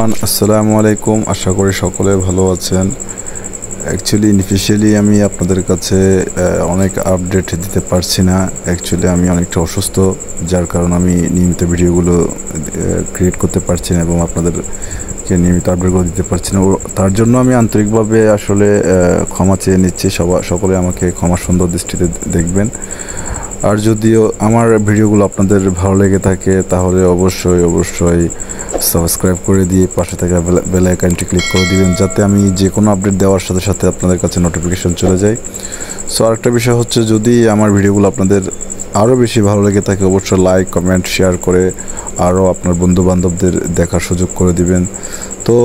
আসসালামু আলাইকুম, আশা করি সকলে ভালো আছেন। অ্যাকচুয়ালি ইনিশিয়ালি আমি আপনাদের কাছে অনেক আপডেট দিতে পারছি না। অ্যাকচুয়ালি আমি অনেকটা অসুস্থ, যার কারণে আমি নিয়মিত ভিডিওগুলো ক্রিয়েট করতে পারছি না এবং আপনাদেরকে নিয়মিত আপডেটগুলো দিতে পারছি না। তার জন্য আমি আন্তরিকভাবে আসলে ক্ষমা চেয়ে নিচ্ছি। সকলে আমাকে ক্ষমা সুন্দর দৃষ্টিতে দেখবেন। আর যদিও আমার ভিডিওগুলো আপনাদের ভালো লেগে থাকে তাহলে অবশ্যই সাবস্ক্রাইব করে দিয়ে পাশে থাকা বেল আইকনটি ক্লিক করে দিবেন, যাতে আমি যে কোনো আপডেট দেওয়ার সাথে সাথে আপনাদের কাছে নোটিফিকেশন চলে যায়। সো আরেকটা বিষয় হচ্ছে, যদি আমার ভিডিওগুলো আপনাদের আরও বেশি ভালো লেগে থাকে অবশ্যই লাইক, কমেন্ট, শেয়ার করে আরও আপনার বন্ধুবান্ধবদের দেখার সুযোগ করে দিবেন। তো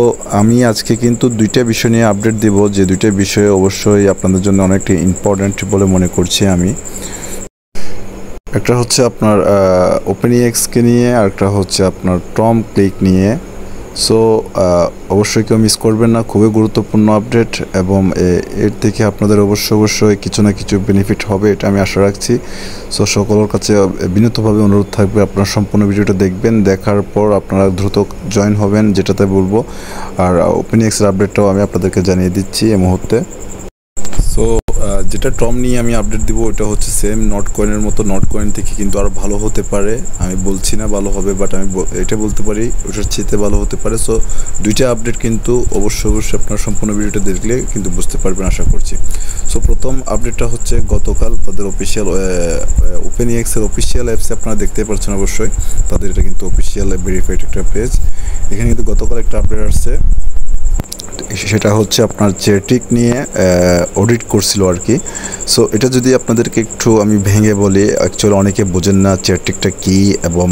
আমি আজকে কিন্তু দুইটা বিষয় নিয়ে আপডেট দিব, যে দুইটা বিষয় অবশ্যই আপনাদের জন্য অনেকটা ইম্পর্ট্যান্ট বলে মনে করছি আমি। একটা হচ্ছে আপনার ওপেনএক্সকে নিয়ে, আর একটা হচ্ছে আপনার টম ক্লিক নিয়ে। সো অবশ্যই কেউ মিস করবেন না, খুবই গুরুত্বপূর্ণ আপডেট এবং এর থেকে আপনাদের অবশ্যই কিছু না কিছু বেনিফিট হবে, এটা আমি আশা রাখছি। সো সকলের কাছে বিনীতভাবে অনুরোধ থাকবে আপনারা সম্পূর্ণ ভিডিওটা দেখবেন, দেখার পর আপনারা দ্রুত জয়েন হবেন, যেটাতে বলবো। আর ওপেনএক্সের আপডেটটাও আমি আপনাদেরকে জানিয়ে দিচ্ছি এই মুহূর্তে। সো যেটা টম নিয়ে আমি আপডেট দিব ওটা হচ্ছে সেম নট কয়েনের মতো। নট কয়েন থেকে কিন্তু আরও ভালো হতে পারে, আমি বলছি না ভালো হবে, বাট আমি এটা বলতে পারি ওটার চেয়ে ভালো হতে পারে। সো দুইটা আপডেট কিন্তু অবশ্যই আপনার সম্পূর্ণ ভিডিওটা দেখলে কিন্তু বুঝতে পারবেন আশা করছি। সো প্রথম আপডেটটা হচ্ছে গতকাল তাদের অফিসিয়াল ওপেনএক্সের অফিসিয়াল অ্যাপসে আপনারা দেখতে পাচ্ছেন অবশ্যই, তাদের এটা কিন্তু অফিসিয়াল ভেরিফাইড একটা পেজ। এখানে কিন্তু গতকাল একটা আপডেট আসছে, সেটা হচ্ছে আপনার চেয়ারটিক নিয়ে অডিট করছিল আর কি। সো এটা যদি আপনাদেরকে একটু আমি ভেঙে বলি, অ্যাকচুয়ালি অনেকে বোঝেন না চেয়ারটিকটা কী এবং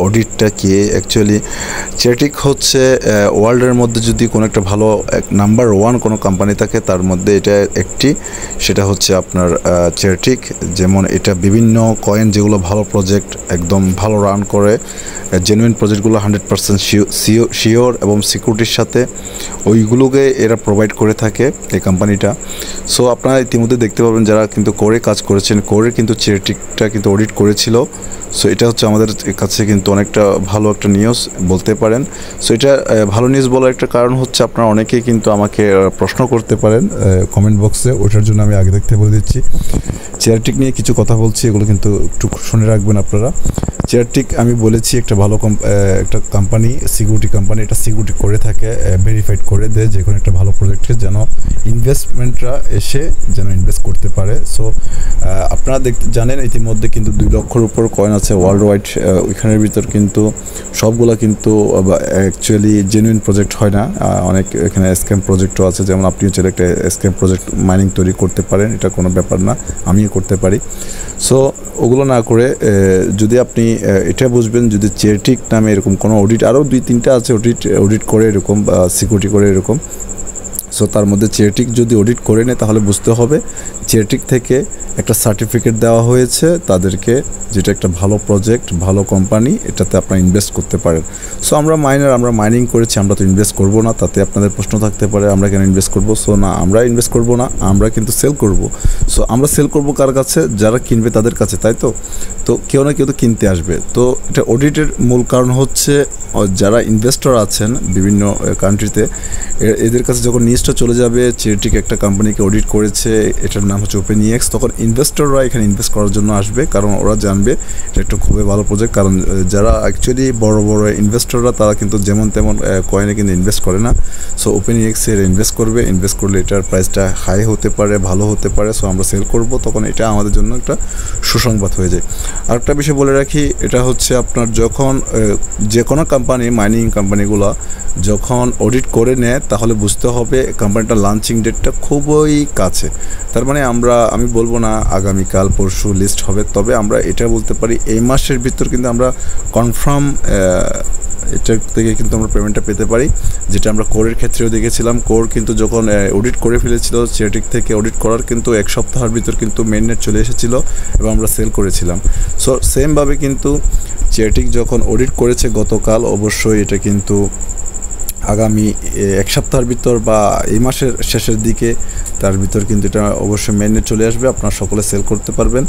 অডিটটা কী। অ্যাকচুয়ালি চেয়ারটিক হচ্ছে ওয়ার্ল্ডের মধ্যে যদি কোনো একটা ভালো নাম্বার 1 কোনো কোম্পানি থাকে তার মধ্যে এটা একটি, সেটা হচ্ছে আপনার চেয়ারটিক। যেমন এটা বিভিন্ন কয়েন যেগুলো ভালো প্রজেক্ট, একদম ভালো রান করে, জেনুইন প্রজেক্টগুলো 100% শিওর এবং সিকিউরিটির সাথে ওইগুলোকে এরা প্রোভাইড করে থাকে এই কোম্পানিটা। সো আপনারা ইতিমধ্যে দেখতে পাবেন যারা কিন্তু কোরে কাজ করেছেন, কোরে কিন্তু চেয়ারটিকটা কিন্তু অডিট করেছিল। সো এটা হচ্ছে আমাদের কাছে কিন্তু অনেকটা ভালো একটা নিউজ বলতে পারেন। সো এটা ভালো নিউজ বলার একটা কারণ হচ্ছে, আপনারা অনেকেই কিন্তু আমাকে প্রশ্ন করতে পারেন কমেন্ট বক্সে, ওটার জন্য আমি আগে দেখতে বলে দিচ্ছি। চেয়ারটিক নিয়ে কিছু কথা বলছি, এগুলো কিন্তু একটু শুনে রাখবেন আপনারা। চেয়ারটিক আমি বলেছি একটা ভালো একটা কোম্পানি, সিকিউরিটি কোম্পানি। এটা সিকিউরিটি করে থাকে, ভেরিফাইড করে দেয় যে কোনো একটা ভালো প্রজেক্টে যেন ইনভেস্টমেন্টরা এসে যেন ইনভেস্ট করতে পারে। সো আপনারা জানেন ইতিমধ্যে কিন্তু 2 লক্ষর উপর কয়েন আছে ওয়ার্ল্ড ওয়াইড। ওইখানের ভিতর কিন্তু সবগুলো কিন্তু অ্যাকচুয়ালি জেনুইন প্রজেক্ট হয় না, অনেক এখানে স্ক্যাম প্রজেক্টও আছে। যেমন আপনিও চাইলে একটা স্ক্যাম প্রজেক্ট মাইনিং তৈরি করতে পারেন, এটা কোনো ব্যাপার না, আমিও করতে পারি। সো ওগুলো না করে যদি আপনি এটা বুঝবেন, যদি চেয়ারটিক নামে এরকম কোনো অডিট, আরও 2-3টা আছে অডিট করে এরকম, সিকিউরিটি করে এরকম। সো তার মধ্যে চেয়ারটিক যদি অডিট করে নেয় তাহলে বুঝতে হবে চেয়ারটিক থেকে একটা সার্টিফিকেট দেওয়া হয়েছে তাদেরকে, যেটা একটা ভালো প্রজেক্ট, ভালো কোম্পানি, এটাতে আপনারা ইনভেস্ট করতে পারেন। সো আমরা মাইনিং করেছি, আমরা তো ইনভেস্ট করব না। তাতে আপনাদের প্রশ্ন থাকতে পারে আমরা কেন ইনভেস্ট করব। সো না, আমরা ইনভেস্ট করব না, আমরা কিন্তু সেল করব। সো আমরা সেল করব কার কাছে? যারা কিনবে তাদের কাছে, তাই তো? তো কেউ না কেউ তো কিনতে আসবে। তো এটা অডিটের মূল কারণ হচ্ছে যারা ইনভেস্টর আছেন বিভিন্ন কান্ট্রিতে, এদের কাছে যখন নিউজটা চলে যাবে চেয়ারটিক একটা কোম্পানিকে অডিট করেছে, এটার নাম হচ্ছে ওপেনএক্স, তখন ইনভেস্টররা এখানে ইনভেস্ট করার জন্য আসবে, কারণ ওরা জানবে এটা একটা খুবই ভালো প্রজেক্ট। কারণ যারা অ্যাকচুয়ালি বড় ইনভেস্টররা তারা কিন্তু যেমন তেমন কয়েনে কিন্তু ইনভেস্ট করে না। সো ওপেনএক্সে ইনভেস্ট করলে এটার প্রাইসটা হাই হতে পারে, ভালো হতে পারে। সো আমরা সেল করব, তখন এটা আমাদের জন্য একটা সুসংবাদ হয়ে যায়। আরেকটা বিষয় বলে রাখি, এটা হচ্ছে আপনার যখন যে কোনো কোম্পানি, মাইনিং কোম্পানিগুলো যখন অডিট করে নেয় তাহলে বুঝতে হবে কোম্পানিটার লঞ্চিং ডেটটা খুবই কাছে। তার মানে আমি বলবো না আগামীকাল পরশু লিস্ট হবে, তবে আমরা এটা বলতে পারি এই মাসের ভিতর কিন্তু আমরা কনফার্ম এটার থেকে কিন্তু আমরা পেমেন্টটা পেতে পারি, যেটা আমরা কোরের ক্ষেত্রেও দেখেছিলাম। কোর কিন্তু যখন অডিট করে ফেলেছিল চেয়ারটিক থেকে, অডিট করার কিন্তু 1 সপ্তাহের ভিতর কিন্তু মেইননেট চলে এসেছিলো এবং আমরা সেল করেছিলাম। সো সেমভাবে কিন্তু চেয়ারটিক যখন অডিট করেছে গতকাল, অবশ্যই এটা কিন্তু আগামী এক সপ্তাহের ভিতর বা এই মাসের শেষের দিকে তার ভিতর কিন্তু এটা অবশ্যই মেইনে চলে আসবে, আপনারা সকলে সেল করতে পারবেন।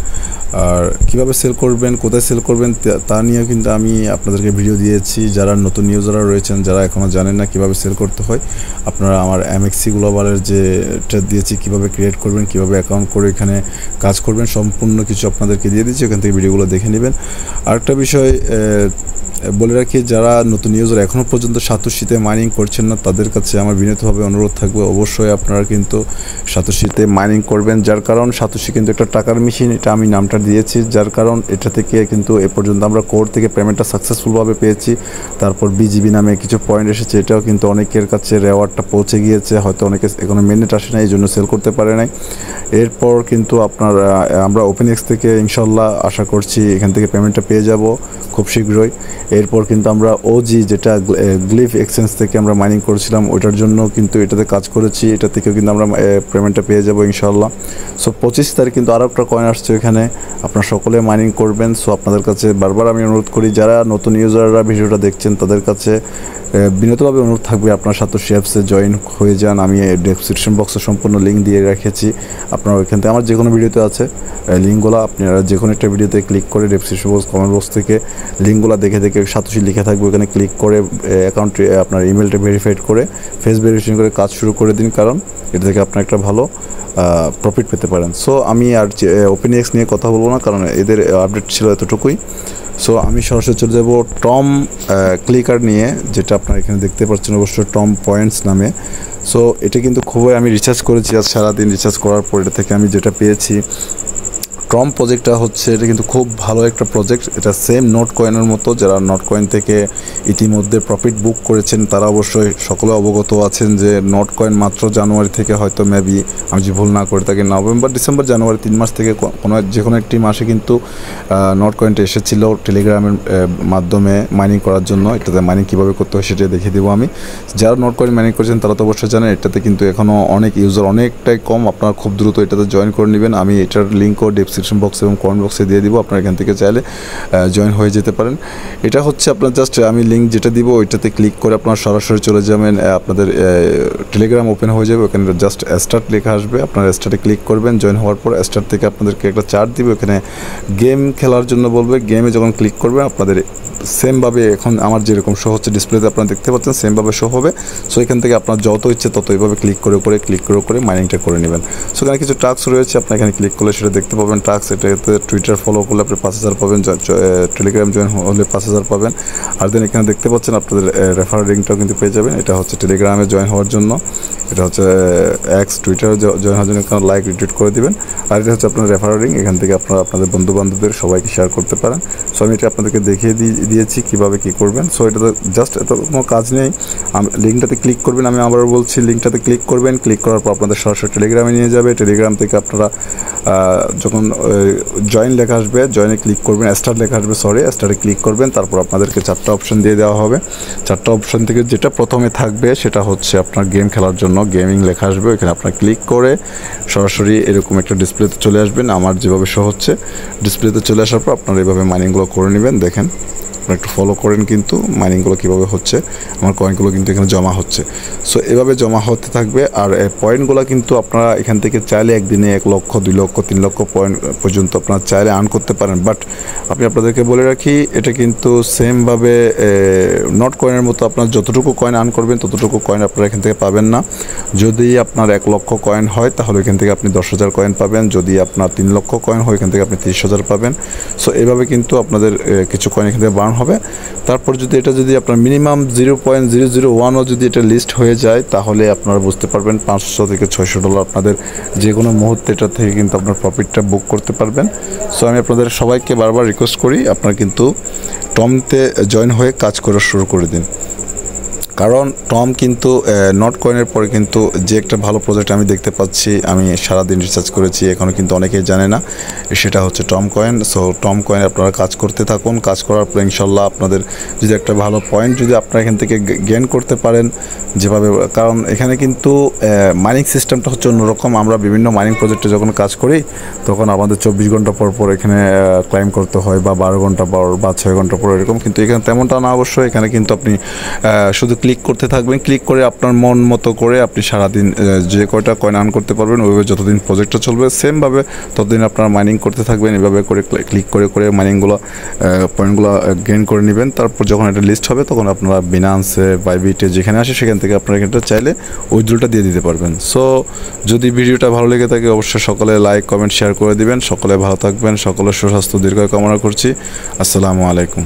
আর কিভাবে সেল করবেন, কোথায় সেল করবেন তা নিয়েও কিন্তু আমি আপনাদেরকে ভিডিও দিয়েছি। যারা নতুন ইউজাররা রয়েছেন, যারা এখনও জানেন না কীভাবে সেল করতে হয়, আপনারা আমার MXC গ্লোবালের যেটা দিয়েছি কীভাবে ক্রিয়েট করবেন, কীভাবে অ্যাকাউন্ট করে এখানে কাজ করবেন, সম্পূর্ণ কিছু আপনাদেরকে দিয়ে দিচ্ছি, ওখান থেকে ভিডিওগুলো দেখে নেবেন। আরেকটা বিষয় বলে রাখি, যারা নতুন ইউজার এখনও পর্যন্ত সাতোশিতে মাইনিং করছেন না, তাদের কাছে আমার বিনীতভাবে অনুরোধ থাকবে অবশ্যই আপনারা কিন্তু সাতোশিতে মাইনিং করবেন। যার কারণ সাতোশি কিন্তু একটা টাকার মেশিন, এটা আমি নামটা দিয়েছি। যার কারণ এটা থেকে কিন্তু এ পর্যন্ত আমরা কোর থেকে পেমেন্টটা সাকসেসফুলভাবে পেয়েছি। তারপর BGB নামে কিছু পয়েন্ট এসেছে, এটাও কিন্তু অনেকের কাছে রেওয়ার্ডটা পৌঁছে গিয়েছে, হয়তো অনেকে এখনো মেনেট আসে না, এই জন্য সেল করতে পারে নাই। এরপর কিন্তু আমরা OpenX থেকে ইনশাল্লাহ আশা করছি এখান থেকে পেমেন্টটা পেয়ে যাব খুব শীঘ্রই। এরপর কিন্তু আমরা OG যেটা গ্লিফ এক্সচেঞ্জ থেকে আমরা মাইনিং করেছিলাম, ওইটার জন্য কিন্তু এটাতে কাজ করেছি, এটা থেকেও কিন্তু আমরা পেমেন্টটা পেয়ে যাব ইনশাল্লাহ। সো 25 তারিখ কিন্তু আরও একটা কয়েন আসছে এখানে, আপনারা সকলে মাইনিং করবেন। সো আপনাদের কাছে বারবার আমি অনুরোধ করি, যারা নতুন ইউজাররা ভিডিওটা দেখছেন তাদের কাছে বিনীতভাবে অনুরোধ থাকবে আপনারা সাতোশি অ্যাপসে জয়েন হয়ে যান। আমি ডেসক্রিপশন বক্সে সম্পূর্ণ লিঙ্ক দিয়ে রেখেছি, আপনারা ওইখান থেকে আমার যে কোনো ভিডিওতে আছে লিঙ্কগুলো, আপনারা যে কোনো একটা ভিডিওতে ক্লিক করে ডেসক্রিপশন বক্স কমেন্ট বক্স থেকে লিঙ্কগুলো দেখে সাতোশি লিখে থাকবে, ওখানে ক্লিক করে অ্যাকাউন্টে আপনার ইমেলটা ভেরিফাইড করে ফেস ভেরিফিকেশন করে কাজ শুরু করে দিন, কারণ এটা থেকে আপনার একটা ভালো প্রফিট পেতে পারেন। সো আমি আর OpenX নিয়ে কথা বলবো না, কারণ এদের আপডেট ছিল এতটুকুই। সো আমি সরাসরি চলে যাব টম ক্লিকার নিয়ে, যেটা আপনারা এখানে দেখতে পাচ্ছেন অবশ্যই টম পয়েন্টস নামে। সো এটা কিন্তু খুবই আমি রিসার্চ করেছি, আজ সারাদিন রিসার্চ করার পর এটা থেকে আমি যেটা পেয়েছি, টম প্রজেক্টটা হচ্ছে এটা কিন্তু খুব ভালো একটা প্রজেক্ট। এটা সেম নোট কয়েনের মতো, যারা নোট কয়েন থেকে ইতিমধ্যে প্রফিট বুক করেছেন তারা অবশ্যই সকলে অবগত আছেন যে নোট কয়েন মাত্র জানুয়ারি থেকে, হয়তো মেবি আমি যদি ভুল না করে থাকি নভেম্বর, ডিসেম্বর, জানুয়ারি 3 মাস থেকে যে কোনো একটি মাসে কিন্তু নোট কয়েনটা এসেছিল টেলিগ্রামের মাধ্যমে মাইনিং করার জন্য। এটাতে মাইনিং কীভাবে করতে হয় সেটা দেখিয়ে দেবো আমি। যারা নোট কয়েন মাইনিং করেছেন তারা তো অবশ্যই জানেন, এটাতে কিন্তু এখনও অনেক ইউজার অনেকটাই কম, আপনারা খুব দ্রুত এটাতে জয়েন করে নেবেন। আমি এটার লিঙ্কও ডেসক্রিপশন বক্স এবং কমেন্ট বক্সে দিয়ে দিব, আপনারা এখান থেকে চাইলে জয়েন হয়ে যেতে পারেন। এটা হচ্ছে আপনার জাস্ট আমি লিঙ্ক যেটা দিব ওইটাতে ক্লিক করে আপনারা সরাসরি চলে যাবেন, আপনাদের টেলিগ্রাম ওপেন হয়ে যাবে, ওখানে জাস্ট স্টার্ট লেখা আসবে, আপনারা স্টার্টে ক্লিক করবেন। জয়েন হওয়ার পর স্টার্ট থেকে আপনাদেরকে একটা চার্ট দিবে, ওখানে গেম খেলার জন্য বলবে। গেমে যখন ক্লিক করবেন আপনাদের সেমভাবে এখন আমার যেরকম শো হচ্ছে ডিসপ্লেতে আপনারা দেখতে পাচ্ছেন সেমভাবে শো হবে। সো এখান থেকে আপনার যত ইচ্ছে তত এইভাবে ক্লিক করে মাইনিংটা করে নেবেন। সো এখানে কিছু টাস্ক রয়েছে, আপনার এখানে ক্লিক করলে সেটা দেখতে পাবেন টাস্ক। এটাতে টুইটার ফলো করলে আপনি 5000 পাবেন, টেলিগ্রাম জয়েন হলে 5000 পাবেন। আর দেন এখানে দেখতে পাচ্ছেন আপনাদের রেফারেল লিঙ্কটাও কিন্তু পেয়ে যাবেন। এটা হচ্ছে টেলিগ্রামে জয়েন হওয়ার জন্য, এটা হচ্ছে এক্স টুইটারে জয়েন হওয়ার জন্য এখানে লাইক রিটুইট করে দিবেন। আর এটা হচ্ছে আপনার রেফারেল লিঙ্ক, এখান থেকে আপনারা আপনাদের বন্ধুবান্ধবদের সবাইকে শেয়ার করতে পারেন। সো আমি এটা আপনাদেরকে দেখিয়ে দিয়েছি কীভাবে কী করবেন। সো এটা জাস্ট এত কোনো কাজ নেই, লিঙ্কটাতে ক্লিক করবেন। আমি আবারও বলছি, লিঙ্কটাতে ক্লিক করবেন, ক্লিক করার পর আপনাদের সরাসরি টেলিগ্রামে নিয়ে যাবে। টেলিগ্রাম থেকে আপনারা যখন জয়েন লেখা আসবে, জয়েনে ক্লিক করবেন, স্টার্ট লেখা আসবে, স্টার্টে ক্লিক করবেন। তারপর আপনাদেরকে 4টা অপশন দিয়ে দেওয়া হবে। 4টা অপশন থেকে যেটা প্রথমে থাকবে সেটা হচ্ছে আপনার গেম খেলার জন্য গেমিং লেখা আসবে, এখানে আপনার ক্লিক করে সরাসরি এরকম একটা ডিসপ্লেতে চলে আসবেন। আমার যেভাবে শো হচ্ছে ডিসপ্লেতে চলে আসার পর আপনারা এইভাবে মাইনিংগুলো করে নেবেন। দেখেন আপনারা একটু ফলো করেন কিন্তু মাইনিংগুলো কীভাবে হচ্ছে, আমার কয়েনগুলো কিন্তু এখানে জমা হচ্ছে। সো এভাবে জমা হতে থাকবে। আর পয়েন্টগুলো কিন্তু আপনারা এখান থেকে চাইলে একদিনে 1 লক্ষ, 2 লক্ষ, 3 লক্ষ পয়েন্ট পর্যন্ত আপনারা চাইলে আর্ন করতে পারেন। বাট আমি আপনাদেরকে বলে রাখি, এটা কিন্তু সেমভাবে নট কয়েনের মতো আপনার যতটুকু কয়েন আর্ন করবেন ততটুকু কয়েন আপনারা এখান থেকে পাবেন না। যদি আপনার 1 লক্ষ কয়েন হয় তাহলে এখান থেকে আপনি 10,000 কয়েন পাবেন, যদি আপনার 3 লক্ষ কয়েন হয় এখান থেকে আপনি 30,000 পাবেন। সো এভাবে কিন্তু আপনাদের কিছু কয়েন এখান থেকে বার্ন হবে। তারপর যদি আপনার মিনিমাম 0.001ও যদি এটা লিস্ট হয়ে যায় তাহলে আপনারা বুঝতে পারবেন $500 থেকে $600 আপনাদের যে কোনো মুহূর্তে এটা থেকে কিন্তু আপনার প্রফিটটা বুক করতে পারবেন। সো আমি আপনাদের সবাইকে বারবার রিকোয়েস্ট করি, আপনারা কিন্তু টমতে জয়েন হয়ে কাজ করা শুরু করে দিন। কারণ টম কিন্তু নট কয়েনের পরে কিন্তু যে একটা ভালো প্রজেক্ট আমি দেখতে পাচ্ছি, আমি সারাদিন রিসার্চ করেছি, এখনও কিন্তু অনেকেই জানে না, সেটা হচ্ছে Tom coin. So Tom coin আপনারা কাজ করতে থাকুন, কাজ করার পর ইনশাল্লাহ আপনাদের যদি একটা ভালো পয়েন্ট যদি আপনারা এখান থেকে গেইন করতে পারেন যেভাবে, কারণ এখানে কিন্তু মাইনিং সিস্টেমটা হচ্ছে অন্যরকম। আমরা বিভিন্ন মাইনিং প্রজেক্টে যখন কাজ করি তখন আমাদের 24 ঘন্টা পর এখানে ক্লাইম করতে হয়, বা 12 ঘন্টা পর বা 6 ঘন্টা পর এরকম, কিন্তু এখানে তেমনটা না। অবশ্যই এখানে কিন্তু আপনি শুধু ক্লিক করতে থাকবেন। ক্লিক করে আপনার মন মতো করে আপনি সারাদিন যে কয়টা কয়েন আর্ন করতে পারবেন, ওইভাবে যতদিন প্রজেক্টটা চলবে সেমভাবে ততদিন আপনারা মাইনিং করতে থাকবেন। এভাবে করে ক্লিক করে করে মাইনিংগুলো পয়েন্টগুলো গেইন করে নেবেন। তারপর যখন একটা লিস্ট হবে তখন আপনারা বিনান্সে, বাইবিটে যেখানে আসে সেখান থেকে আপনারা কিন্তু চাইলে উইথড্রলটা দিয়ে দিতে পারবেন। সো যদি ভিডিওটা ভালো লেগে থাকে অবশ্যই সকলে লাইক, কমেন্ট, শেয়ার করে দিবেন। সকলে ভালো থাকবেন, সকলের সুস্বাস্থ্য দীর্ঘায়ু কামনা করছি। আসসালামু আলাইকুম।